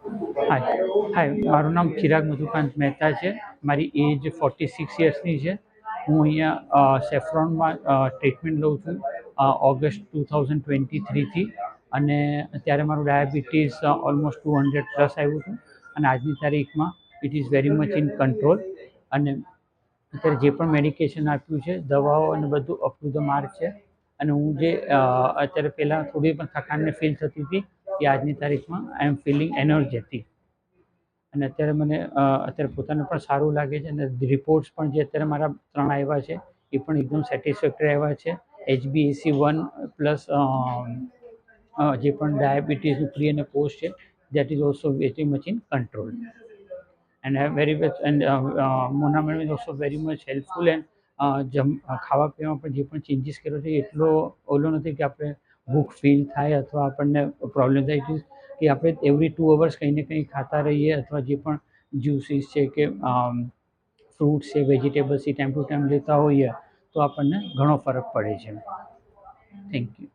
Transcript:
હાય, મારું નામ ચિરાગ મધુકાંત મહેતા છે. મારી એજ 46 યર્સની છે. હું અહીંયા સેફ્રોનમાં ટ્રીટમેન્ટ લઉં છું ઓગસ્ટ 2023થી. અને અત્યારે મારું ડાયાબિટીસ ઓલમોસ્ટ 200 પ્લસ આવ્યું હતું. અને આજની તારીખમાં it is very much in control. અને અત્યારે જે પણ મેડિકેશન આપ્યું છે, દવાઓ અને બધું અપ ટુ ધ માર્ક છે. અને હું જે અત્યારે પહેલાં થોડી પણ થકાનને ફીલ થતી હતી, કે આજની તારીખમાં આઈ એમ ફિલિંગ એનર્જેટિક. અને અત્યારે મને અત્યારે પોતાને પણ સારું લાગે છે. અને રિપોર્ટ્સ પણ જે અત્યારે મારા 3 આવ્યા છે એ પણ એકદમ સેટિસ્ફેક્ટરી આવ્યા છે. HbA1C પ્લસ જે પણ ડાયાબિટીસનું પ્રી અને પોસ્ટ છે, that is also very much in control. And very much and Mona madam is also very much helpful. And ખાવા પીવામાં પણ જે પણ ચેન્જીસ કર્યો છે એટલો ઓલો નથી કે આપણે ભૂખ ફીલ થાય અથવા આપણને પ્રોબ્લેમ થાય કે આપણે એવરી 2 અવર્સ કંઈ ને કંઈ ખાતા રહીએ, અથવા જે પણ જ્યુસીસ છે કે ફ્રૂટ્સ છે, વેજીટેબલ્સ છે, ટાઈમ ટુ ટાઈમ લેતા હોઈએ તો આપણને ઘણો ફરક પડે છે. Thank you.